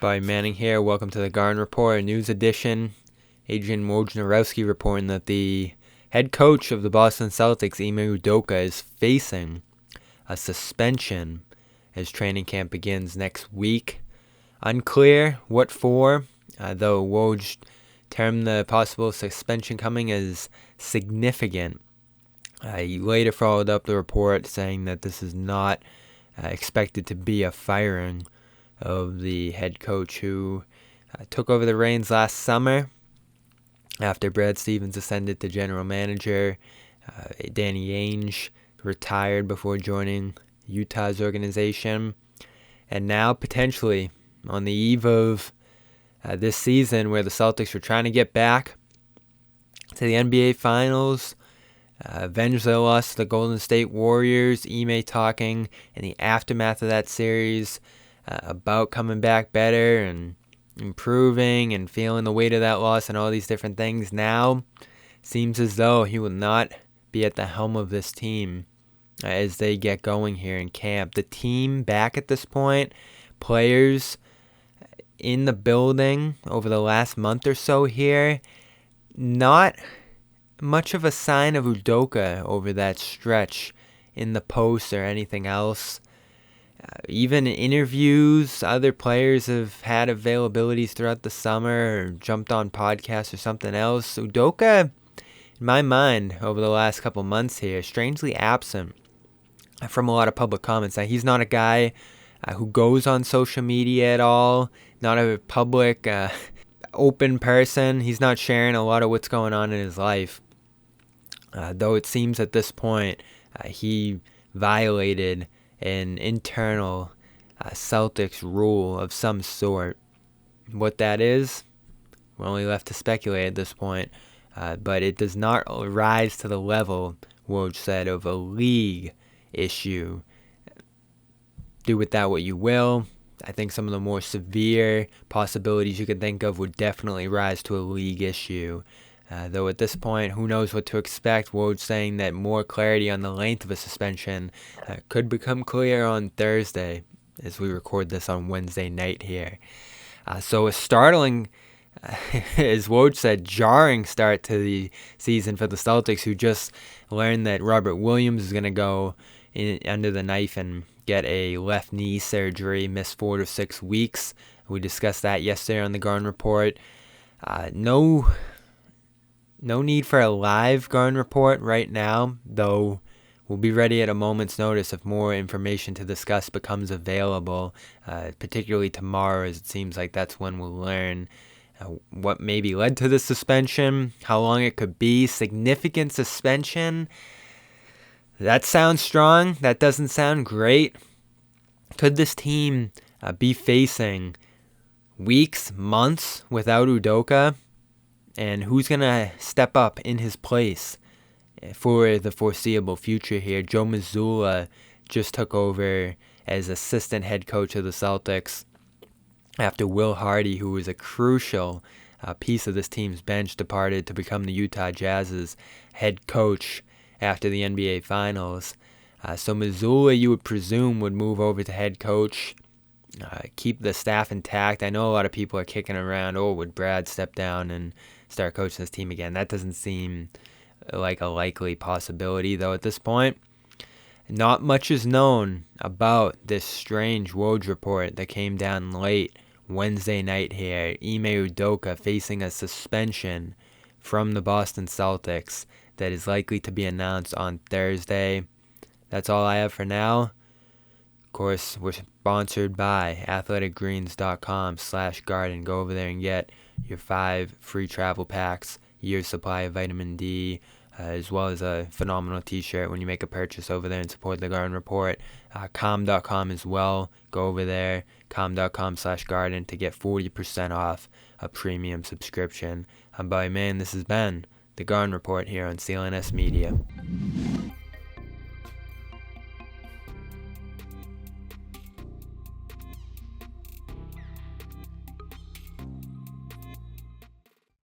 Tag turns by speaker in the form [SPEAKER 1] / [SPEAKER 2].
[SPEAKER 1] Barry Manning here. Welcome to the Garden Report, news edition. Adrian Wojnarowski reporting that the head coach of the Boston Celtics, Ime Udoka, is facing a suspension as training camp begins next week. Unclear what for, though Woj termed the possible suspension coming as significant. He later followed up the report saying that this is not expected to be a firing of the head coach who took over the reins last summer after Brad Stevens ascended to general manager. Danny Ainge retired before joining Utah's organization. And now potentially on the eve of this season where the Celtics were trying to get back to the NBA Finals, avenge their loss to the Golden State Warriors. Ime talking in the aftermath of that series about coming back better and improving and feeling the weight of that loss and all these different things. Now seems as though he will not be at the helm of this team as they get going here in camp. The team back at this point, players in the building over the last month or so here, not much of a sign of Udoka over that stretch in the post or anything else. Even interviews, other players have had availabilities throughout the summer or jumped on podcasts or something else. Udoka, in my mind, over the last couple months here, strangely absent from a lot of public comments. Now, he's not a guy who goes on social media at all, not a public, open person. He's not sharing a lot of what's going on in his life. Though it seems at this point he violated an internal Celtics rule of some sort. What that is, we're only left to speculate at this point. But it does not rise to the level, Woj said, of a league issue. Do with that what you will. I think some of the more severe possibilities you could think of would definitely rise to a league issue. Though at this point, who knows what to expect. Woj saying that more clarity on the length of a suspension could become clear on Thursday as we record this on Wednesday night here. So a startling, as Woj said, jarring start to the season for the Celtics, who just learned that Robert Williams is going to go under the knife and get a left knee surgery, miss 4 to 6 weeks. We discussed that yesterday on the Garden Report. No need for a live Garden Report right now, though we'll be ready at a moment's notice if more information to discuss becomes available, particularly tomorrow, as it seems like that's when we'll learn what maybe led to the suspension, how long it could be. Significant suspension. That sounds strong. That doesn't sound great. Could this team be facing weeks, months without Udoka? And who's going to step up in his place for the foreseeable future here? Joe Mazzulla just took over as assistant head coach of the Celtics after Will Hardy, who was a crucial piece of this team's bench, departed to become the Utah Jazz's head coach after the NBA Finals. So Mazzulla, you would presume, would move over to head coach, keep the staff intact. I know a lot of people are kicking around, would Brad step down and start coaching this team again? That doesn't seem like a likely possibility, though, at this point. Not much is known about this strange Woj report that came down late Wednesday night here. Ime Udoka facing a suspension from the Boston Celtics that is likely to be announced on Thursday. That's all I have for now. Of course, we're sponsored by athleticgreens.com/garden. Go over there and get your 5 free travel packs, year's supply of vitamin D, as well as a phenomenal t-shirt when you make a purchase over there and support the Garden Report. Calm.com as well. Go over there, calm.com/garden, to get 40% off a premium subscription. I'm Barry Manning. This has been the Garden Report here on CLNS Media.